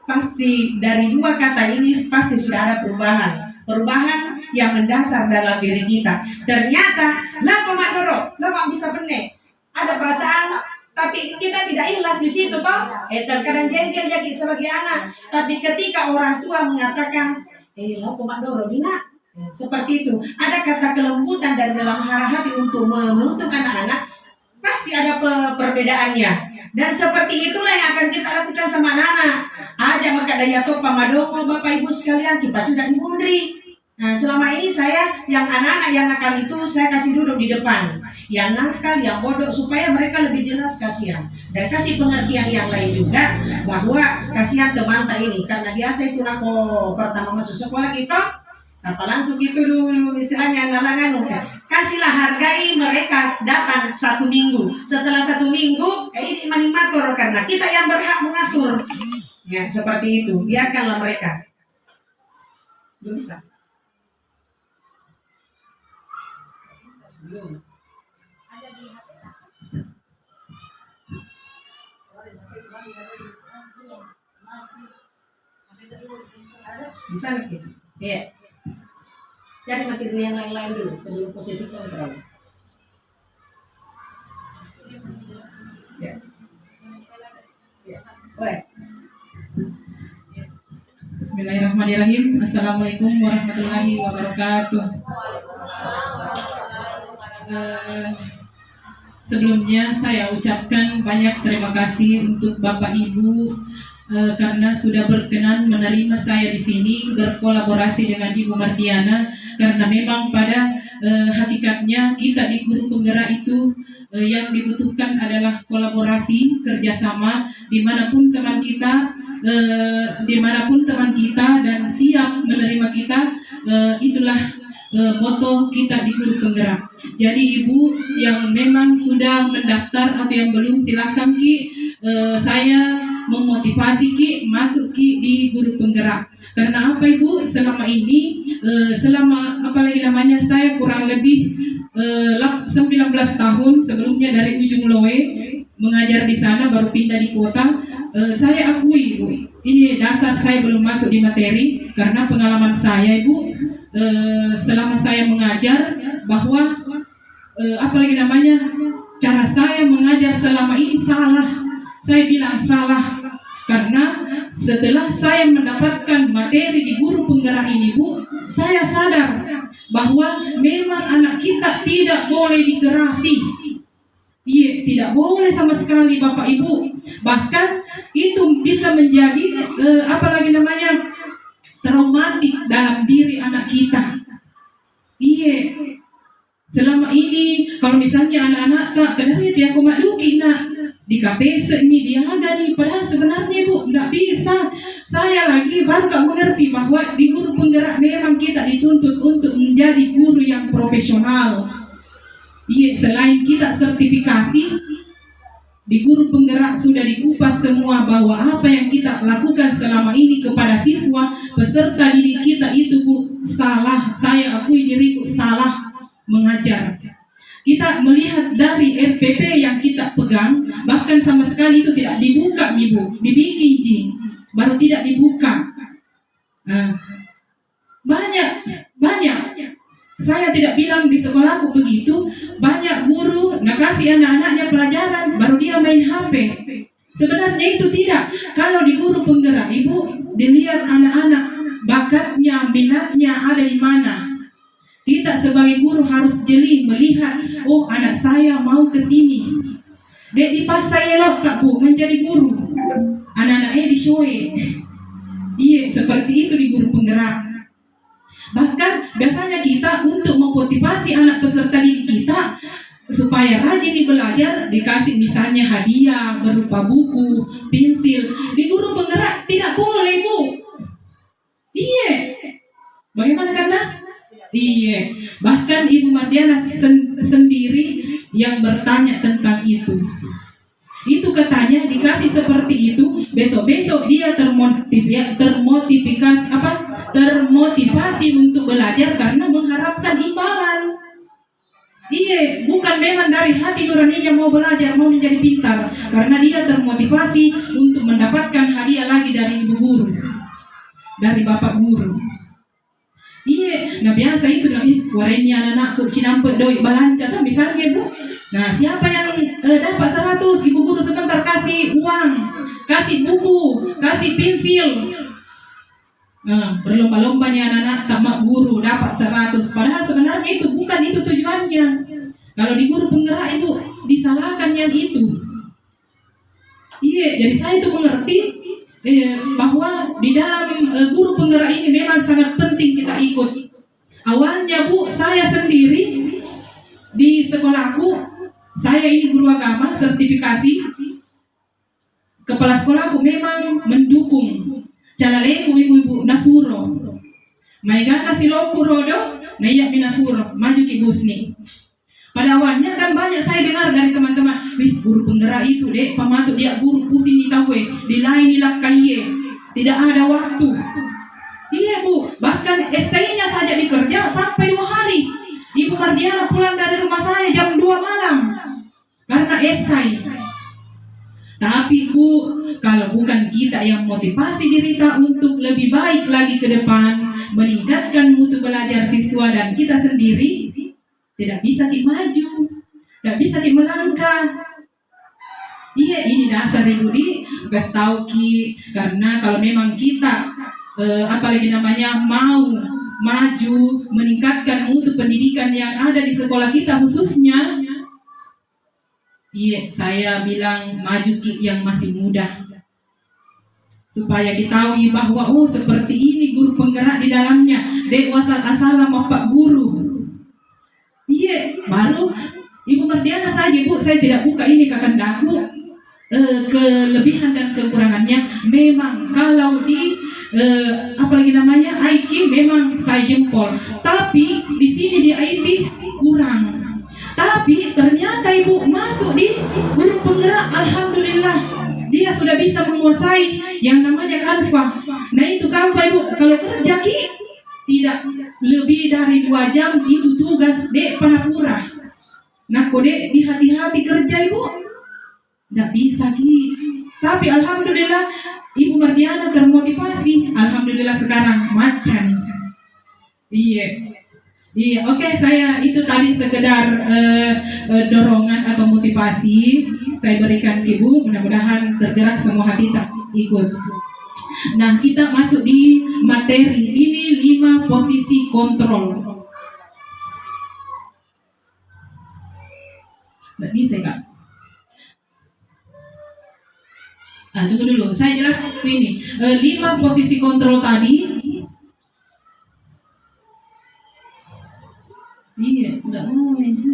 pasti dari dua kata ini pasti sudah ada perubahan yang mendasar dalam diri kita. Ternyata lah komadoro, lah kok bisa benar? Ada perasaan, tapi kita tidak ikhlas di situ toh. Terkadang jengkel jadi sebagai anak, tapi ketika orang tua mengatakan, lah komadoro dina, seperti itu. Ada kata kelembutan dari dalam hati untuk menuntut anak-anak, pasti ada perbedaannya. Dan seperti itulah yang akan kita lakukan sama anak-anak. Aja maka daya to pamadomo Bapak Ibu sekalian, kita sudah dimundri. Nah, selama ini saya yang anak-anak yang nakal itu saya kasih duduk di depan. Yang nakal, yang bodoh, supaya mereka lebih jelas kasihan. Dan kasih pengertian yang lain juga bahwa kasihan teman tak ini. Karena biasa itu aku pertama masuk sekolah kita, apa langsung itu dulu istilahnya nalangan, kasihlah hargai mereka datang 1 minggu. Setelah 1 minggu ini manimator karena kita yang berhak mengatur. Ya seperti itu, biarkanlah mereka. Belum bisa. Belum. Bisa nih. Iya. Cari mati dulu yang lain-lain dulu sebelum posisi kontrol. Ya. Ya. Boleh. Bismillahirrahmanirrahim. Assalamualaikum warahmatullahi wabarakatuh. Sebelumnya saya ucapkan banyak terima kasih untuk Bapak Ibu karena sudah berkenan menerima saya di sini berkolaborasi dengan Ibu Mardiana, karena memang pada hakikatnya kita di guru penggerak itu yang dibutuhkan adalah kolaborasi, kerjasama dimanapun teman kita dan siap menerima kita, itulah moto kita di guru penggerak. Jadi Ibu yang memang sudah mendaftar atau yang belum, silahkan Ki, saya memotivasi Ki masuk Ki di guru penggerak. Karena apa Ibu, selama ini saya kurang lebih 19 tahun sebelumnya dari ujung Loe mengajar di sana, baru pindah di kota. Saya akui Ibu, ini dasar saya belum masuk di materi karena pengalaman saya Ibu selama saya mengajar bahwa cara saya mengajar selama ini salah. Saya bilang salah karena setelah saya mendapatkan materi di guru penggerak ini Bu, saya sadar bahwa memang anak kita tidak boleh dikerasi. Iya, tidak boleh sama sekali Bapak Ibu. Bahkan itu bisa menjadi traumatik dalam diri anak kita. Iya. Selama ini kalau misalnya anak-anak tak kenapa dia aku maduki nak di KPS ini dia ada nih, padahal sebenarnya Bu tidak bisa. Saya lagi baru mengerti bahwa di guru penggerak memang kita dituntut untuk menjadi guru yang profesional. Iya, selain kita sertifikasi di guru penggerak sudah dikupas semua bahwa apa yang kita lakukan selama ini kepada siswa peserta didik kita itu Bu salah. Saya akui diriku salah mengajar. Kita melihat dari RPP yang kita pegang, bahkan sama sekali itu tidak dibuka Ibu, dibikin Ji, baru tidak dibuka. Banyak. Saya tidak bilang di sekolahku begitu. Banyak guru nak kasih anak-anaknya pelajaran, baru dia main HP. Sebenarnya itu tidak. Kalau di guru penggerak Ibu, dilihat anak-anak bakatnya, minatnya ada di mana. Kita sebagai guru harus jeli melihat, oh anak saya mau ke sini. Dek di pas saya elok Kak Bu menjadi guru. Anak-anaknya disoe. Iya, seperti itu di guru penggerak. Bahkan biasanya kita untuk memotivasi anak peserta didik kita supaya rajin belajar, dikasih misalnya hadiah berupa buku, pensil. Di guru penggerak tidak boleh Bu. Iya. Bagaimana karena? Iya, bahkan Ibu Mardiana sendiri yang bertanya tentang itu. Itu katanya dikasih seperti itu, besok-besok dia termotivasi untuk belajar karena mengharapkan imbalan. Iya, bukan memang dari hati nuraninya mau belajar, mau menjadi pintar, karena dia termotivasi untuk mendapatkan hadiah lagi dari ibu guru, dari bapak guru. Iya, nah biasa itu wareni anak-anakku cinampe doi balanca tuh misalnya Bu. Nah siapa yang dapat 100, ibu guru sebentar kasih uang, kasih buku, kasih pensil. Berlomba-lomba nih anak-anak tamak guru dapat 100. Padahal sebenarnya itu bukan itu tujuannya. Kalau di guru penggerak ibu disalahkan yang itu. Iya, jadi saya itu mengerti bahwa di dalam guru penggerak ini memang sangat penting kita ikut. Awalnya Bu, saya sendiri di sekolahku, saya ini guru agama sertifikasi. Kepala sekolahku memang mendukung calaleku ibu-ibu nasuro. Maigana siloku rodo, naiyak minasuro, maju ki busni. Pada awalnya kan banyak saya dengar dari teman-teman, wih guru penggerak itu dek, pamatuk dia guru pusing di tawe, di lain di lakaye, tidak ada waktu. Iya Bu, bahkan STI-nya saja dikerja sampai 2 hari. Ibu Mardiana pulang dari rumah saya jam 2 malam karena esai. Tapi Bu, kalau bukan kita yang motivasi diri kita untuk lebih baik lagi ke depan, meningkatkan mutu belajar siswa dan kita sendiri, tidak bisa kita maju, tidak bisa kita melangkah. Iya, ini dasar ibu di kasih tahu ki, karena kalau memang kita apalagi namanya mau maju, meningkatkan mutu pendidikan yang ada di sekolah kita khususnya, iya saya bilang maju ki yang masih muda, supaya kita tahu bahwa oh seperti ini guru penggerak di dalamnya, dek wasal sama Pak Guru. Iya, baru Ibu Mardiana saja Bu, saya tidak buka ini kakandaku kelebihan dan kekurangannya. Memang kalau di apalagi namanya IT memang saya jempol, tapi di sini di IT kurang. Tapi ternyata Ibu masuk di guru penggerak, alhamdulillah dia sudah bisa menguasai yang namanya Canva. Nah itu Canva Ibu, kalau kerja ki tidak lebih dari 2 jam itu tugas dek panapura. Nah kode di hati-hati kerja Ibu tidak bisa ki. Tapi alhamdulillah Ibu Mardiana termotivasi. Alhamdulillah sekarang macan. Iya, oke, saya itu tadi sekedar dorongan atau motivasi saya berikan ke Ibu, mudah-mudahan tergerak semua hati tak ikut. Nah, kita masuk di materi. Ini 5 posisi kontrol. Nggak bisa Kak. Tunggu dulu, saya jelaskan dulu ini. 5 posisi kontrol tadi. Iya, nggak mau ini.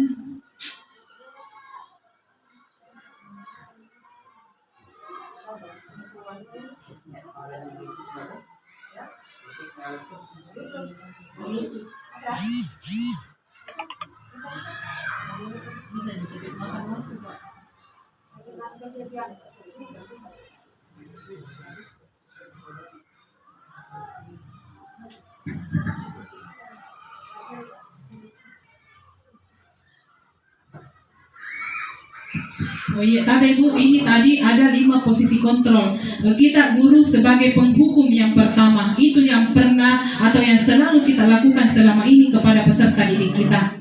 Oh iya, tapi Ibu, ini tadi ada 5 posisi kontrol. Kita guru sebagai penghukum yang pertama, itu yang pernah atau yang selalu kita lakukan selama ini kepada peserta didik kita.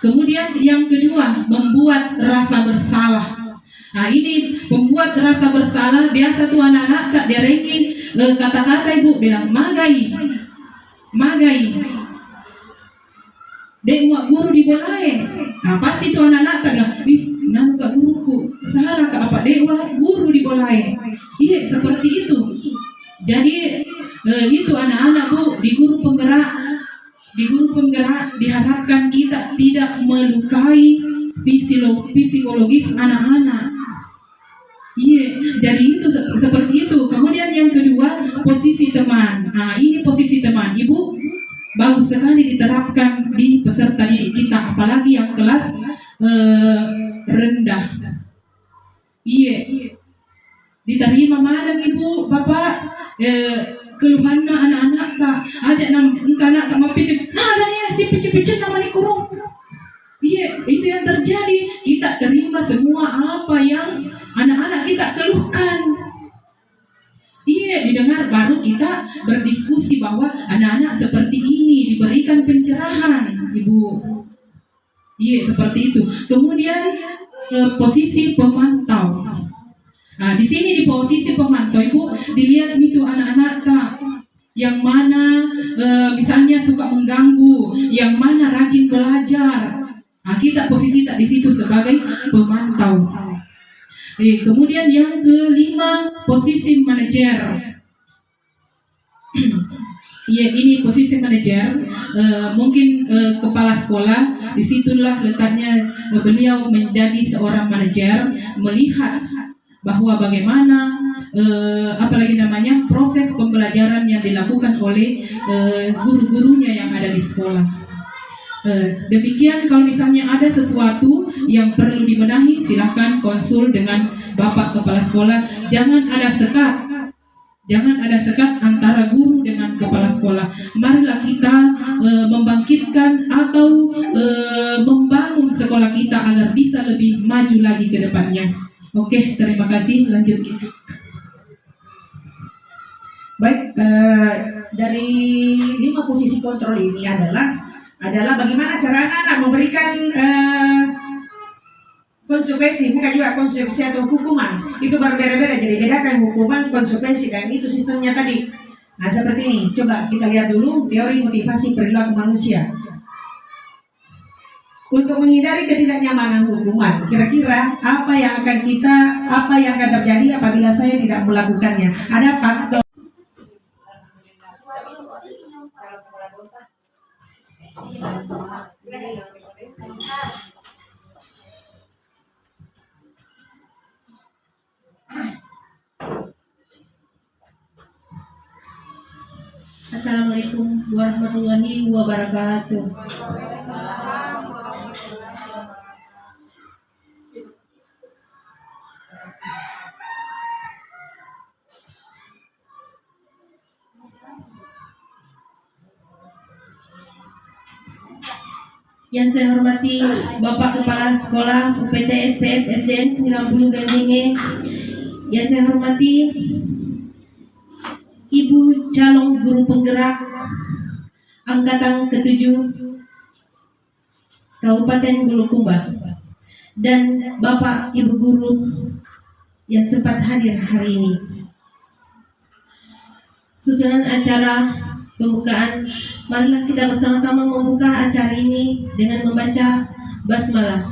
Kemudian yang kedua, membuat rasa bersalah. Nah ini membuat rasa bersalah, biasa tuh anak-anak tak derengin kata-kata Ibu bilang magai, dek muak guru diboleh. Nah pasti tuh anak-anak tak bilang, nah kak guruku salah kak apa dewa guru diboleh. Iya seperti itu. Jadi itu anak-anak Bu, di guru penggerak diharapkan kita tidak melukai psikologis anak-anak. Iya, jadi itu seperti itu. Kemudian yang kedua, posisi teman. Nah, ini posisi teman. Ibu, bagus sekali diterapkan di peserta didik kita, apalagi yang kelas rendah. Iya, diterima madang Ibu, Bapak, keluhan anak-anak tak ajak anak tak mau picit. Dan ya si picit-picit nama ni kurung. Iya, itu yang terjadi. Kita terima semua apa yang anak-anak kita keluhkan. Iya, didengar baru kita berdiskusi bahwa anak-anak seperti ini diberikan pencerahan, Ibu. Iya, seperti itu. Kemudian posisi pemantau. Nah, di sini di posisi pemantau, Ibu, dilihat itu anak-anak tak yang mana misalnya suka mengganggu, yang mana rajin belajar. Nah, kita posisi tak di situ sebagai pemantau. Kemudian yang kelima, posisi manajer. Iya, ini posisi manajer. Mungkin kepala sekolah, disitulah letaknya beliau menjadi seorang manajer, melihat bahwa bagaimana apalagi namanya proses pembelajaran yang dilakukan oleh guru-gurunya yang ada di sekolah. Demikian, kalau misalnya ada sesuatu yang perlu dibenahi, silahkan konsul dengan Bapak Kepala Sekolah. Jangan ada sekat antara guru dengan kepala sekolah. Marilah kita membangkitkan atau membangun sekolah kita agar bisa lebih maju lagi ke depannya. Oke, terima kasih. Lanjut. Baik, dari 5 posisi kontrol ini adalah bagaimana cara anak-anak memberikan konsekuensi, bukan juga konsekuensi atau hukuman. Itu berbeda-beda, jadi bedakan hukuman, konsekuensi, dan itu sistemnya tadi. Nah, seperti ini. Coba kita lihat dulu teori motivasi perilaku manusia. Untuk menghindari ketidaknyamanan hukuman, kira-kira apa yang akan terjadi apabila saya tidak melakukannya? Ada faktor. Assalamualaikum warahmatullahi wabarakatuh. Yang saya hormati Bapak Kepala Sekolah UPT SPF SDN 90 Ganjenge. Yang saya hormati Ibu calon guru penggerak angkatan ke-7 Kabupaten Bulukumba dan Bapak Ibu guru yang sempat hadir hari ini. Susunan acara pembukaan, marilah kita bersama-sama membuka acara ini dengan membaca basmalah.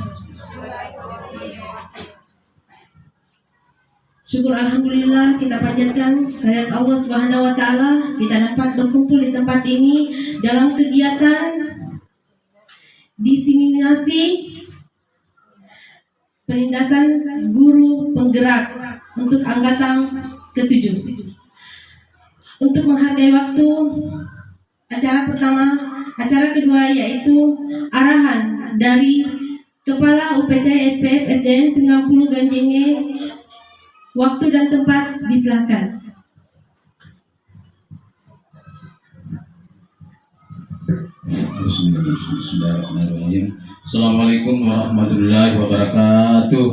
Syukur alhamdulillah kita panjatkan kehadirat Allah Subhanahu wa taala, kita dapat berkumpul di tempat ini dalam kegiatan diseminasi penindasan guru penggerak untuk angkatan ke-7. Untuk menghargai waktu, acara pertama, acara kedua yaitu arahan dari Kepala UPT SPF SDN 90 Ganjenge. Waktu dan tempat disilahkan. Bismillahirrahmanirrahim. Assalamualaikum warahmatullahi wabarakatuh.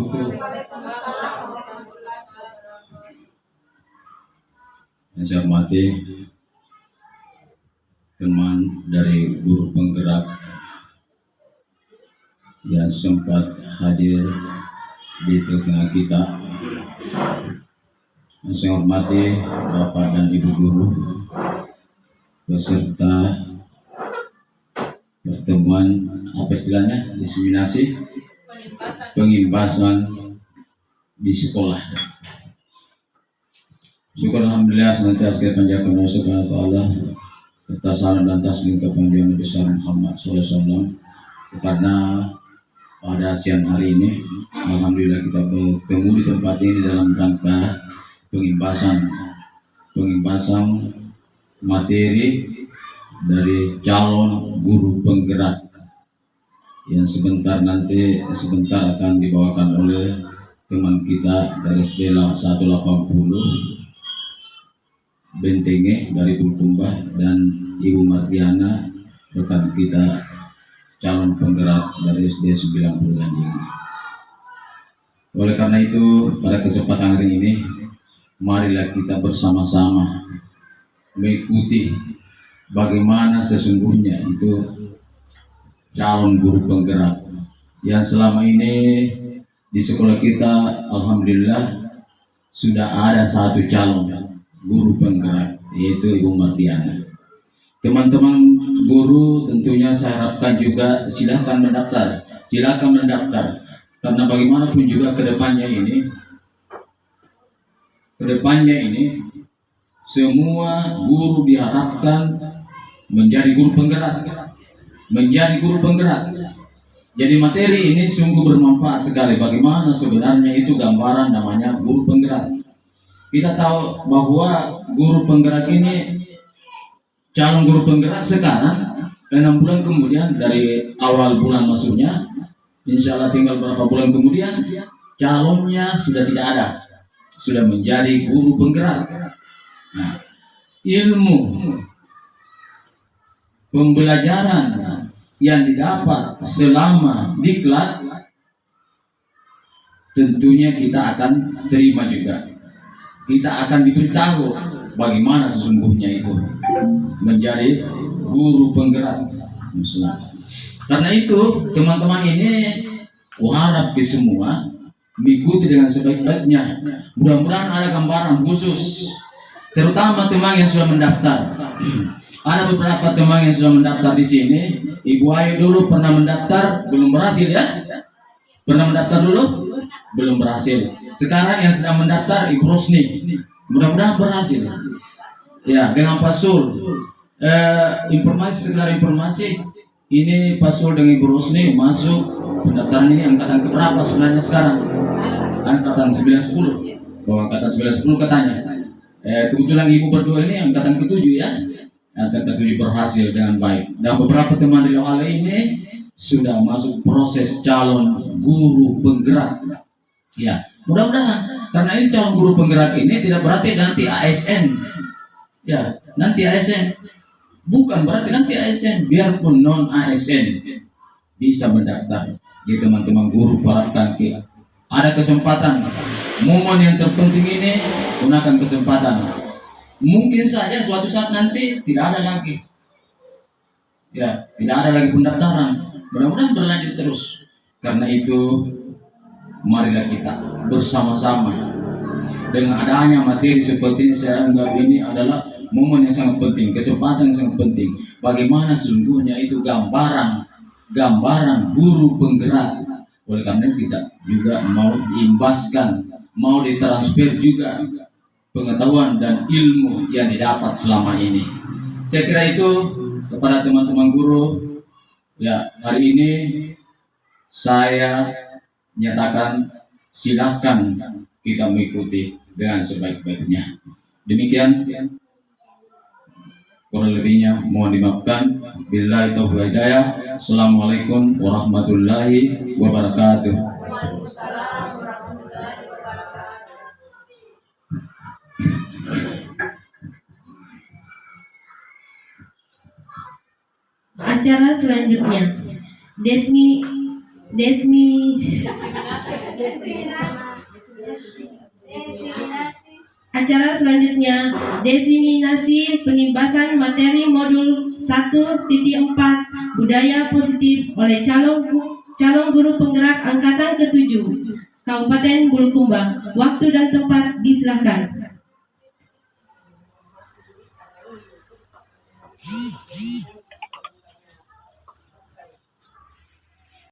Yang saya hormati teman dari guru penggerak yang sempat hadir di tengah kita. Yang saya hormati Bapak dan Ibu guru beserta pertemuan apa istilahnya, diseminasi pengimbasan di sekolah. Syukur alhamdulillah senantiasa kita panjatkan Allah Subhanahu wa taala serta salam dan taslim kepada Nabi besar Muhammad SAW. Karena pada siang hari ini alhamdulillah kita bertemu di tempat ini dalam rangka pengimbasan materi dari calon guru penggerak yang sebentar akan dibawakan oleh teman kita dari SD 180 Bentenge dari Bulukumba dan Ibu Mardiana rekan kita calon penggerak dari SD 90 Ganjeng. Oleh karena itu pada kesempatan hari ini marilah kita bersama-sama mengikuti bagaimana sesungguhnya itu calon guru penggerak yang selama ini di sekolah kita. Alhamdulillah sudah ada satu calon guru penggerak, yaitu Ibu Mardiana. Teman-teman guru tentunya saya harapkan juga silakan mendaftar, karena bagaimanapun juga kedepannya ini semua guru diharapkan menjadi guru penggerak. Jadi materi ini sungguh bermanfaat sekali. Bagaimana sebenarnya itu gambaran namanya guru penggerak. Kita tahu bahwa guru penggerak ini, calon guru penggerak sekarang 6 bulan kemudian dari awal bulan masuknya, insya Allah tinggal berapa bulan kemudian calonnya sudah tidak ada, sudah menjadi guru penggerak. Nah, ilmu pembelajaran yang didapat selama diklat tentunya kita akan terima juga. Kita akan diberitahu bagaimana sesungguhnya itu menjadi guru penggerak. Karena itu teman-teman ini kuharap ke semua mengikuti dengan sebaik-baiknya. Mudah-mudahan ada gambaran khusus, terutama teman yang sudah mendaftar. Ada beberapa teman yang sudah mendaftar di sini. Ibu Ayu dulu pernah mendaftar, belum berhasil ya? Pernah mendaftar dulu? Belum berhasil. Sekarang yang sedang mendaftar Ibu Rosni, mudah-mudahan berhasil. Ya, dengan Pak Sul. Sekedar informasi, ini Pak Sul dengan Ibu Rosni masuk pendaftaran ini angkatan keberapa sebenarnya sekarang? Angkatan 910. Oh, angkatan 910 katanya. Kebetulan Ibu berdua ini angkatan ke-7 ya. Angkatan ke-7 berhasil dengan baik. Dan beberapa teman di lokal ini sudah masuk proses calon guru penggerak. Ya, mudah-mudahan karena ini calon guru penggerak ini tidak berarti nanti ASN. Ya, nanti ASN. Bukan berarti nanti ASN, biarpun non ASN bisa mendaftar. Di teman-teman guru para kaki. Ada kesempatan. Momen yang terpenting ini gunakan kesempatan. Mungkin saja suatu saat nanti tidak ada lagi. Ya, tidak ada lagi pendaftaran. Mudah-mudahan berlanjut terus. Karena itu marilah kita bersama-sama. Dengan adanya materi seperti ini, saya anggap ini adalah momen yang sangat penting, kesempatan yang sangat penting. Bagaimana sesungguhnya itu gambaran guru penggerak. Oleh karena kita juga mau diimbaskan, mau ditransfer juga pengetahuan dan ilmu yang didapat selama ini. Saya kira itu kepada teman-teman guru. Ya, hari ini saya nyatakan silakan kita mengikuti dengan sebaik-baiknya. Demikian, kurang lebihnya mohon dimaafkan. Billahi taufiq wal hidayah. Assalamualaikum warahmatullahi wabarakatuh. Acara selanjutnya Acara selanjutnya diseminasi pengimbasan materi modul 1.4 budaya positif oleh calon guru penggerak angkatan ke-7 Kabupaten Bulukumba. Waktu dan tempat disilahkan.